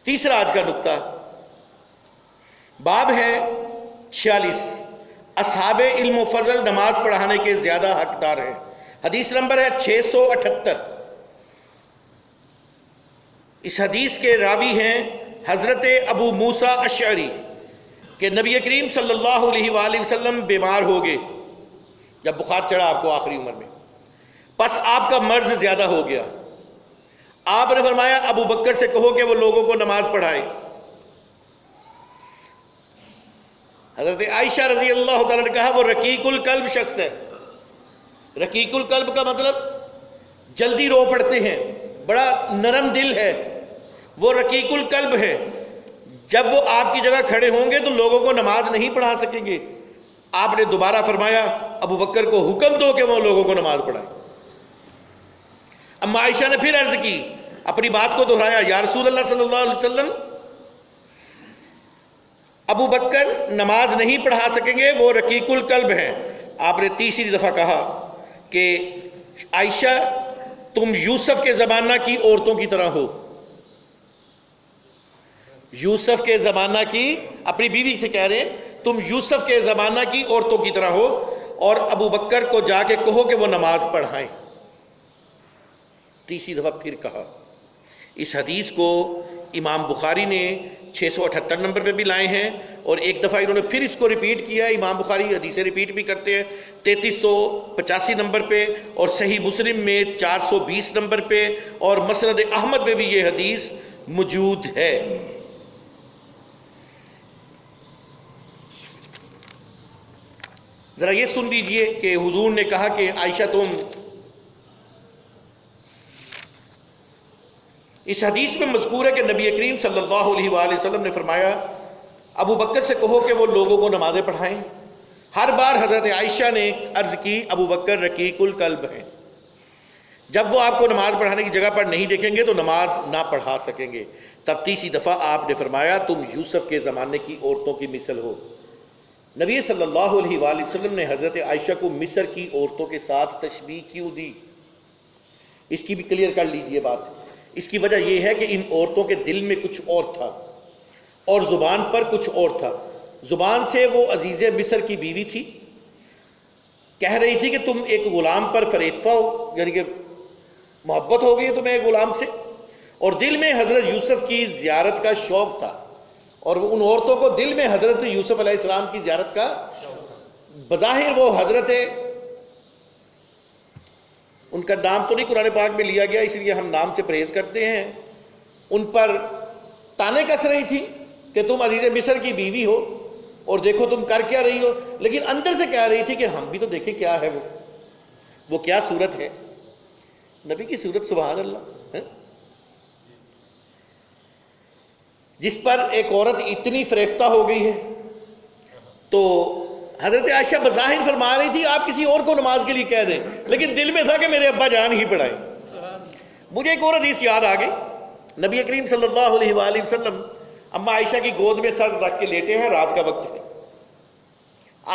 تیسرا آج کا نقطہ باب ہے 46، اصحاب علم و فضل نماز پڑھانے کے زیادہ حقدار ہیں۔ حدیث نمبر ہے 678۔ اس حدیث کے راوی ہیں حضرت ابو موسیٰ اشعری کہ نبی کریم صلی اللہ علیہ وآلہ وسلم بیمار ہو گئے جب بخار چڑھا آپ کو آخری عمر میں، پس آپ کا مرض زیادہ ہو گیا۔ آپ نے فرمایا ابو بکر سے کہو کہ وہ لوگوں کو نماز پڑھائے۔ حضرت عائشہ رضی اللہ تعالیٰ نے کہا وہ رقیق القلب شخص ہے۔ رقیق القلب کا مطلب جلدی رو پڑتے ہیں، بڑا نرم دل ہے، وہ رقیق القلب ہے۔ جب وہ آپ کی جگہ کھڑے ہوں گے تو لوگوں کو نماز نہیں پڑھا سکیں گے۔ آپ نے دوبارہ فرمایا ابو بکر کو حکم دو کہ وہ لوگوں کو نماز پڑھائیں۔ اما عائشہ نے پھر عرض کی، اپنی بات کو دہرایا، یا رسول اللہ صلی اللہ علیہ وسلم ابو بکر نماز نہیں پڑھا سکیں گے، وہ رقیق القلب ہیں۔ آپ نے تیسری دفعہ کہا کہ عائشہ تم یوسف کے زمانہ کی عورتوں کی طرح ہو۔ یوسف کے زمانہ کی، اپنی بیوی سے کہہ رہے ہیں تم یوسف کے زمانہ کی عورتوں کی طرح ہو، اور ابو بکر کو جا کے کہو کہ وہ نماز پڑھائیں۔ تیسری دفعہ پھر کہا۔ اس حدیث کو امام بخاری نے 678 نمبر پہ بھی لائے ہیں، اور ایک دفعہ انہوں نے پھر اس کو ریپیٹ کیا۔ امام بخاری حدیثیں ریپیٹ بھی کرتے ہیں 3385 نمبر پہ، اور صحیح مسلم میں 420 نمبر پہ، اور مسند احمد میں بھی یہ حدیث موجود ہے۔ ذرا یہ سن لیجئے کہ حضور نے کہا کہ عائشہ تم، اس حدیث میں مذکور ہے کہ نبی کریم صلی اللہ علیہ وآلہ وسلم نے فرمایا ابو بکر سے کہو کہ وہ لوگوں کو نمازیں پڑھائیں۔ ہر بار حضرت عائشہ نے عرض کی ابو بکر رقیق القلب ہیں، جب وہ آپ کو نماز پڑھانے کی جگہ پر نہیں دیکھیں گے تو نماز نہ پڑھا سکیں گے۔ تب تیسری دفعہ آپ نے فرمایا تم یوسف کے زمانے کی عورتوں کی مثل ہو۔ نبی صلی اللہ علیہ وآلہ وسلم نے حضرت عائشہ کو مصر کی عورتوں کے ساتھ تشبیہ کیوں دی، اس کی بھی کلیئر کر لیجئے بات۔ اس کی وجہ یہ ہے کہ ان عورتوں کے دل میں کچھ اور تھا اور زبان پر کچھ اور تھا۔ زبان سے وہ عزیز مصر کی بیوی تھی، کہہ رہی تھی کہ تم ایک غلام پر فریفتہ ہو، یعنی کہ محبت ہو گئی ہے تمہیں ایک غلام سے، اور دل میں حضرت یوسف کی زیارت کا شوق تھا، اور ان عورتوں کو دل میں حضرت یوسف علیہ السلام کی زیارت کا، بظاہر وہ حضرت، ان کا نام تو نہیں قرآن پاک میں لیا گیا اس لیے ہم نام سے پرہیز کرتے ہیں، ان پر تانے کس رہی تھی کہ تم عزیز مصر کی بیوی ہو اور دیکھو تم کر کیا رہی ہو، لیکن اندر سے کہہ رہی تھی کہ ہم بھی تو دیکھیں کیا ہے وہ کیا صورت ہے۔ نبی کی صورت سبحان اللہ، جس پر ایک عورت اتنی فریفتہ ہو گئی ہے۔ تو حضرت عائشہ بظاہر فرما رہی تھی آپ کسی اور کو نماز کے لیے کہہ دیں، لیکن دل میں تھا کہ میرے ابا جان ہی پڑھائیں۔ مجھے ایک اور حدیث یاد آ گئی، نبی کریم صلی اللہ علیہ وآلہ وسلم اما عائشہ کی گود میں سر رکھ کے لیٹے ہیں، رات کا وقت ہے،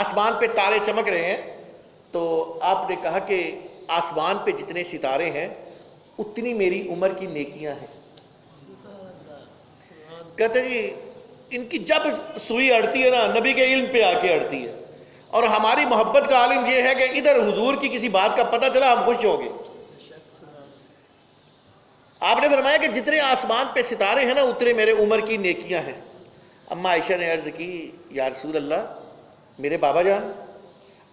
آسمان پہ تارے چمک رہے ہیں، تو آپ نے کہا کہ آسمان پہ جتنے ستارے ہیں اتنی میری عمر کی نیکیاں ہیں۔ کہتے جی ان کی جب سوئی اڑتی ہے نا نبی کے علم پہ آ کے اڑتی ہے، اور ہماری محبت کا عالم یہ ہے کہ ادھر حضور کی کسی بات کا پتہ چلا ہم خوش ہو گئے۔ آپ نے فرمایا کہ جتنے آسمان پہ ستارے ہیں نا اتنے میرے عمر کی نیکیاں ہیں۔ اما عائشہ نے عرض کی یا رسول اللہ میرے بابا جان؟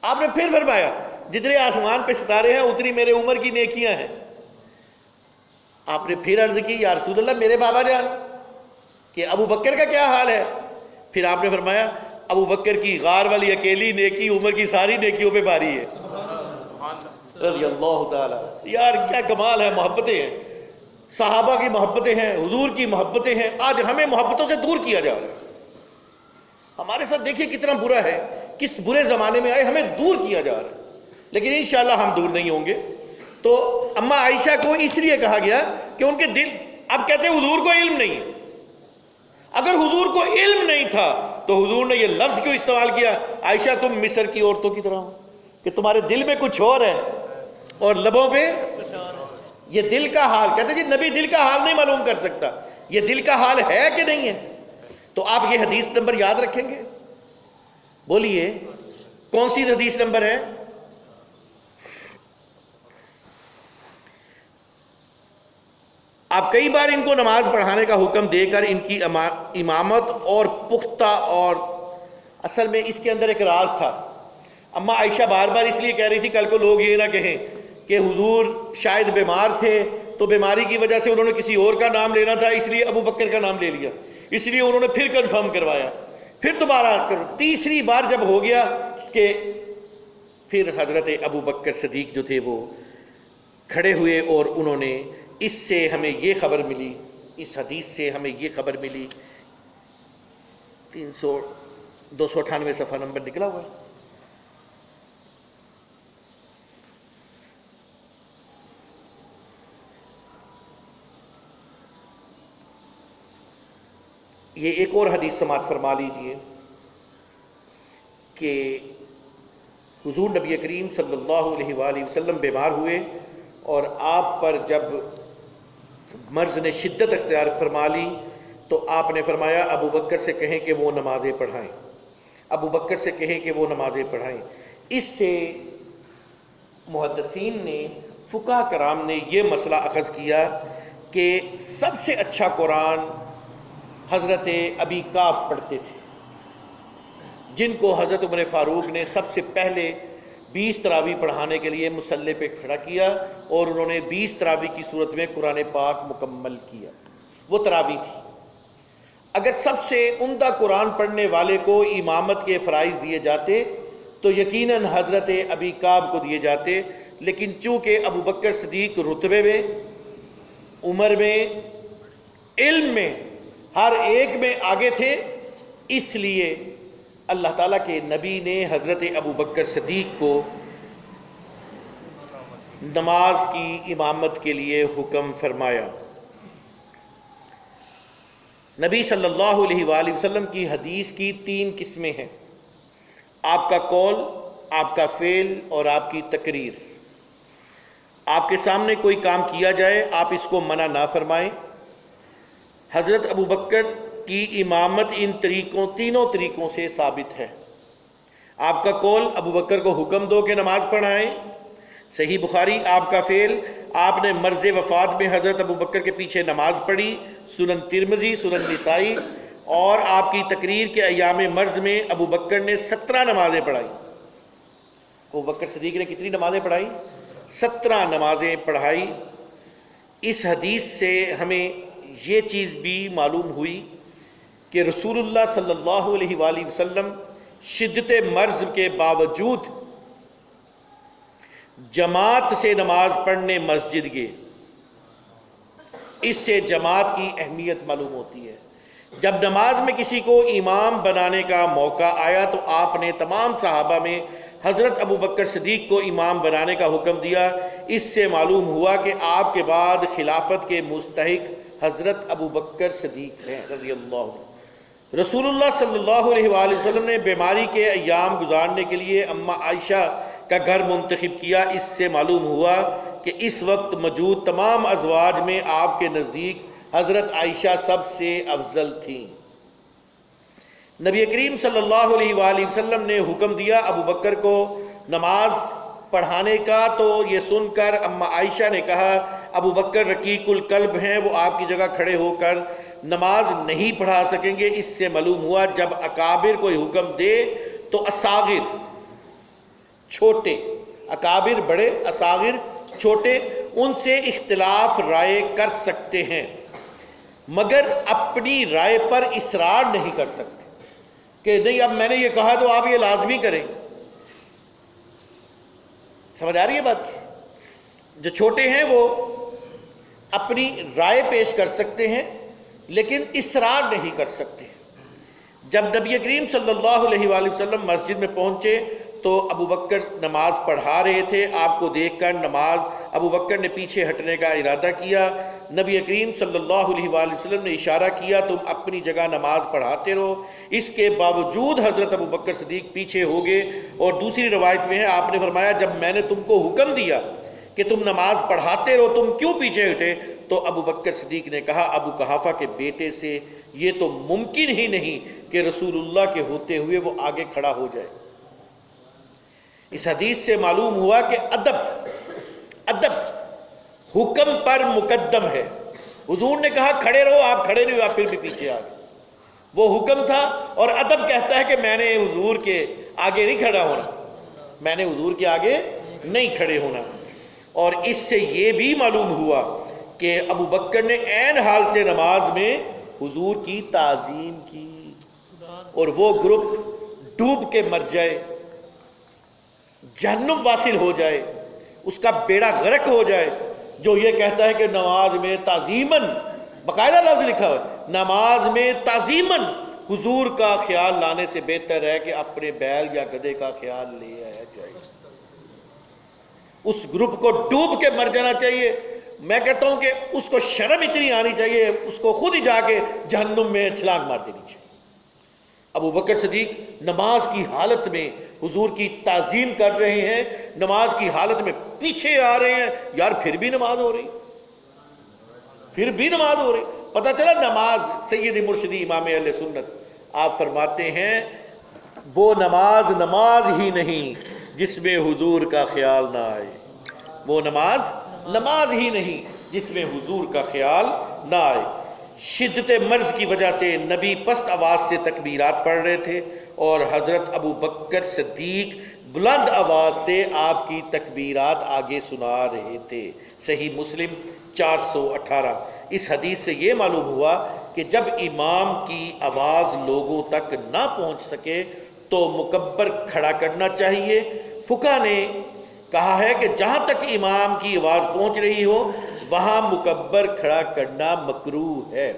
آپ نے پھر فرمایا جتنے آسمان پہ ستارے ہیں اتنی میرے عمر کی نیکیاں ہیں۔ آپ نے پھر عرض کی یا رسول اللہ میرے بابا جان؟ کہ ابو بکر کا کیا حال ہے؟ پھر آپ نے فرمایا ابو بکر کی غار والی اکیلی نیکی عمر کی ساری نیکیوں پہ بھاری ہے، رضی اللہ تعالی۔ یار کیا کمال ہے، محبتیں ہیں، صحابہ کی محبتیں ہیں، حضور کی محبتیں ہیں، آج ہمیں محبتوں سے دور کیا جا رہا ہے۔ ہمارے ساتھ دیکھیے کتنا برا ہے، کس برے زمانے میں آئے ہمیں دور کیا جا رہا ہے، لیکن انشاءاللہ ہم دور نہیں ہوں گے۔ تو اما عائشہ کو اس لیے کہا گیا کہ ان کے دل، اب کہتے ہیں حضور کو علم نہیں ہے، اگر حضور کو علم نہیں تھا تو حضور نے یہ لفظ کیوں استعمال کیا عائشہ تم مصر کی عورتوں کی طرح ہو، کہ تمہارے دل میں کچھ اور ہے اور لبوں پہ یہ دل کا حال۔ کہتے ہیں جی نبی دل کا حال نہیں معلوم کر سکتا، یہ دل کا حال ہے کہ نہیں ہے؟ تو آپ یہ حدیث نمبر یاد رکھیں گے؟ بولیے کون سی حدیث نمبر ہے؟ آپ کئی بار ان کو نماز پڑھانے کا حکم دے کر ان کی امامت اور پختہ، اور اصل میں اس کے اندر ایک راز تھا۔ اماں عائشہ بار بار اس لیے کہہ رہی تھی کل کو لوگ یہ نہ کہیں کہ حضور شاید بیمار تھے تو بیماری کی وجہ سے انہوں نے کسی اور کا نام لینا تھا، اس لیے ابو بکر کا نام لے لیا، اس لیے انہوں نے پھر کنفرم کروایا، پھر دوبارہ تیسری بار جب ہو گیا کہ پھر حضرت ابو بکر صدیق جو تھے وہ کھڑے ہوئے اور انہوں نے اس سے ہمیں یہ خبر ملی، اس حدیث سے ہمیں یہ خبر ملی، 298 صفحہ نمبر نکلا ہوا ہے۔ یہ ایک اور حدیث سماعت فرما لیجئے کہ حضور نبی کریم صلی اللہ علیہ وآلہ وسلم بیمار ہوئے اور آپ پر جب مرض نے شدت اختیار فرما لی تو آپ نے فرمایا ابو بکر سے کہیں کہ وہ نمازیں پڑھائیں، ابو بکر سے کہیں کہ وہ نمازیں پڑھائیں۔ اس سے محدثین نے، فقہاء کرام نے یہ مسئلہ اخذ کیا کہ سب سے اچھا قرآن حضرت ابی کعب پڑھتے تھے، جن کو حضرت عمر فاروق نے سب سے پہلے 20 تراویح پڑھانے کے لیے مصلی پہ کھڑا کیا اور انہوں نے 20 تراویح کی صورت میں قرآن پاک مکمل کیا۔ وہ تراویح تھی۔ اگر سب سے عمدہ قرآن پڑھنے والے کو امامت کے فرائض دیے جاتے تو یقیناً حضرت ابی کعب کو دیے جاتے، لیکن چونکہ ابو بکر صدیق رتبے میں، عمر میں، علم میں، ہر ایک میں آگے تھے، اس لیے اللہ تعالیٰ کے نبی نے حضرت ابو بکر صدیق کو نماز کی امامت کے لیے حکم فرمایا۔ نبی صلی اللہ علیہ وآلہ وسلم کی حدیث کی 3 قسمیں ہیں: آپ کا قول، آپ کا فعل اور آپ کی تقریر۔ آپ کے سامنے کوئی کام کیا جائے آپ اس کو منع نہ فرمائیں۔ حضرت ابو بکر کی امامت ان تینوں طریقوں سے ثابت ہے۔ آپ کا قول، ابو بکر کو حکم دو کہ نماز پڑھائیں، صحیح بخاری۔ آپ کا فعل، آپ نے مرض وفات میں حضرت ابو بکر کے پیچھے نماز پڑھی، سنن ترمذی، سنن نسائی۔ اور آپ کی تقریر کے ایام مرض میں ابو بکر نے 17 نمازیں پڑھائی۔ ابو بکر صدیق نے کتنی نمازیں پڑھائی؟ 17 نمازیں پڑھائی۔ اس حدیث سے ہمیں یہ چیز بھی معلوم ہوئی کہ رسول اللہ صلی اللہ علیہ وآلہ وسلم شدت مرض کے باوجود جماعت سے نماز پڑھنے مسجد گئے۔ اس سے جماعت کی اہمیت معلوم ہوتی ہے۔ جب نماز میں کسی کو امام بنانے کا موقع آیا تو آپ نے تمام صحابہ میں حضرت ابو بکر صدیق کو امام بنانے کا حکم دیا۔ اس سے معلوم ہوا کہ آپ کے بعد خلافت کے مستحق حضرت ابو بکر صدیق ہیں رضی اللہ عنہ۔ رسول اللہ صلی اللہ علیہ وآلہ وسلم نے بیماری کے ایام گزارنے کے لیے اماں عائشہ کا گھر منتخب کیا۔ اس سے معلوم ہوا کہ اس وقت موجود تمام ازواج میں آپ کے نزدیک حضرت عائشہ سب سے افضل تھیں۔ نبی کریم صلی اللہ علیہ وآلہ وسلم نے حکم دیا ابو بکر کو نماز پڑھانے کا، تو یہ سن کر اماں عائشہ نے کہا ابو بکر رقیق القلب ہیں، وہ آپ کی جگہ کھڑے ہو کر نماز نہیں پڑھا سکیں گے۔ اس سے معلوم ہوا جب اکابر کوئی حکم دے تو اصاغر چھوٹے، اکابر بڑے، اصاغر چھوٹے، ان سے اختلاف رائے کر سکتے ہیں، مگر اپنی رائے پر اصرار نہیں کر سکتے کہ نہیں اب میں نے یہ کہا تو آپ یہ لازمی کریں۔ سمجھ آ رہی ہے بات؟ جو چھوٹے ہیں وہ اپنی رائے پیش کر سکتے ہیں لیکن اصرار نہیں کر سکتے۔ جب نبی کریم صلی اللہ علیہ وآلہ وسلم مسجد میں پہنچے تو ابو بکر نماز پڑھا رہے تھے۔ آپ کو دیکھ کر ابو بکر نے پیچھے ہٹنے کا ارادہ کیا۔ نبی کریم صلی اللہ علیہ وآلہ وسلم نے اشارہ کیا تم اپنی جگہ نماز پڑھاتے رہو۔ اس کے باوجود حضرت ابو بکر صدیق پیچھے ہو گئے، اور دوسری روایت میں ہے آپ نے فرمایا جب میں نے تم کو حکم دیا کہ تم نماز پڑھاتے رہو، تم کیوں پیچھے ہٹے؟ تو ابو بکر صدیق نے کہا ابو قحافہ کے بیٹے سے یہ تو ممکن ہی نہیں کہ رسول اللہ کے ہوتے ہوئے وہ آگے کھڑا ہو جائے۔ اس حدیث سے معلوم ہوا کہ ادب حکم پر مقدم ہے۔ حضور نے کہا کھڑے رہو، آپ کھڑے نہیں ہوئے، آپ پھر بھی پیچھے آ گئے۔ وہ حکم تھا، اور ادب کہتا ہے کہ میں نے حضور کے آگے نہیں کھڑا ہونا، میں نے حضور کے آگے نہیں کھڑے ہونا۔ اور اس سے یہ بھی معلوم ہوا کہ ابو بکر نے عین حالت نماز میں حضور کی تعظیم کی، اور وہ گروپ ڈوب کے مر جائے، جہنم واصل ہو جائے، اس کا بیڑا غرق ہو جائے، جو یہ کہتا ہے کہ نماز میں تعظیماً، باقاعدہ لفظ لکھا ہوا ہے، نماز میں تعظیماً حضور کا خیال لانے سے بہتر ہے کہ اپنے بیل یا گدھے کا خیال لے آیا جائے۔ اس گروپ کو ڈوب کے مر جانا چاہیے۔ میں کہتا ہوں کہ اس کو شرم اتنی آنی چاہیے، اس کو خود ہی جا کے جہنم میں چھلانگ مار دینی چاہیے۔ ابو بکر صدیق نماز کی حالت میں حضور کی تعظیم کر رہے ہیں، نماز کی حالت میں پیچھے آ رہے ہیں، یار پھر بھی نماز ہو رہی، پتہ چلا نماز سید مرشدی امام اہل سنت آپ فرماتے ہیں وہ نماز ہی نہیں جس میں حضور کا خیال نہ آئے، وہ نماز ہی نہیں جس میں حضور کا خیال نہ آئے۔ شدت مرض کی وجہ سے نبی پست آواز سے تکبیرات پڑھ رہے تھے، اور حضرت ابو بکر صدیق بلند آواز سے آپ کی تکبیرات آگے سنا رہے تھے۔ صحیح مسلم 418۔ اس حدیث سے یہ معلوم ہوا کہ جب امام کی آواز لوگوں تک نہ پہنچ سکے تو مکبر کھڑا کرنا چاہیے۔ فقہ نے کہا ہے کہ جہاں تک امام کی آواز پہنچ رہی ہو وہاں مکبر کھڑا کرنا مکروہ ہے،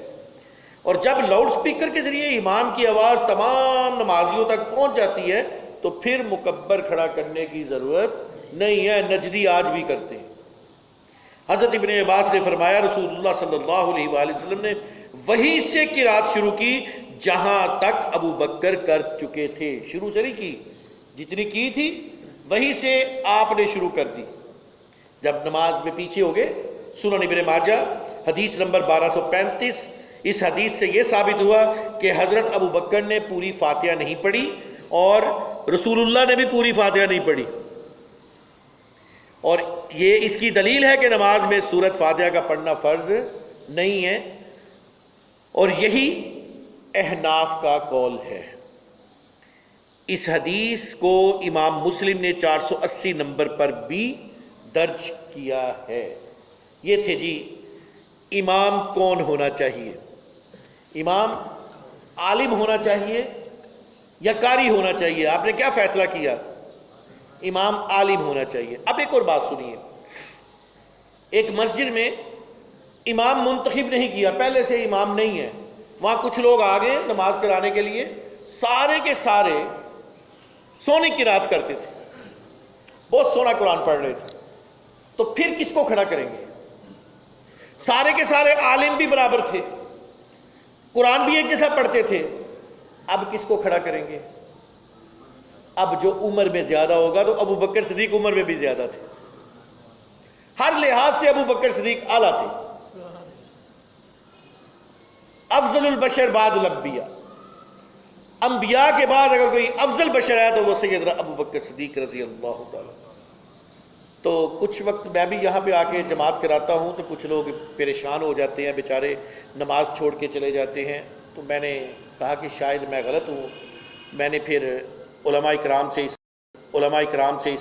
اور جب لاؤڈ سپیکر کے ذریعے امام کی آواز تمام نمازیوں تک پہنچ جاتی ہے تو پھر مکبر کھڑا کرنے کی ضرورت نہیں ہے۔ نجدی آج بھی کرتے ہیں۔ حضرت ابن عباس نے فرمایا رسول اللہ صلی اللہ علیہ وآلہ وسلم نے وہیں سے قرات شروع کی جہاں تک ابو بکر کر چکے تھے، شروع سے نہیں کی، جتنی کی تھی وہیں سے آپ نے شروع کر دی جب نماز میں پیچھے ہو گئے۔ سنن ابن ماجہ حدیث نمبر 1235۔ اس حدیث سے یہ ثابت ہوا کہ حضرت ابو بکر نے پوری فاتحہ نہیں پڑھی اور رسول اللہ نے بھی پوری فاتحہ نہیں پڑھی، اور یہ اس کی دلیل ہے کہ نماز میں سورۃ فاتحہ کا پڑھنا فرض نہیں ہے، اور یہی احناف کا قول ہے۔ اس حدیث کو امام مسلم نے 480 نمبر پر بھی درج کیا ہے۔ یہ تھے جی امام کون ہونا چاہیے۔ امام عالم ہونا چاہیے یا قاری ہونا چاہیے؟ آپ نے کیا فیصلہ کیا؟ امام عالم ہونا چاہیے۔ اب ایک اور بات سنیے، ایک مسجد میں امام منتخب نہیں کیا، پہلے سے امام نہیں ہے، وہاں کچھ لوگ آگے نماز کرانے کے لیے سارے کے سارے سونی قرات کرتے تھے، بہت سونا قرآن پڑھ رہے تھے، تو پھر کس کو کھڑا کریں گے؟ سارے کے سارے عالم بھی برابر تھے، قرآن بھی ایک جیسا پڑھتے تھے، اب کس کو کھڑا کریں گے؟ اب جو عمر میں زیادہ ہوگا، تو ابو بکر صدیق عمر میں بھی زیادہ تھے، ہر لحاظ سے ابو بکر صدیق اعلیٰ تھے، افضل البشر بعد الانبیاء، انبیاء کے بعد اگر کوئی افضل بشر ہے تو وہ سیدنا ابو بکر صدیق رضی اللہ تعالیٰ۔ تو کچھ وقت میں بھی یہاں پہ آ کے جماعت کراتا ہوں تو کچھ لوگ پریشان ہو جاتے ہیں، بیچارے نماز چھوڑ کے چلے جاتے ہیں، تو میں نے کہا کہ شاید میں غلط ہوں۔ میں نے پھر علماء کرام سے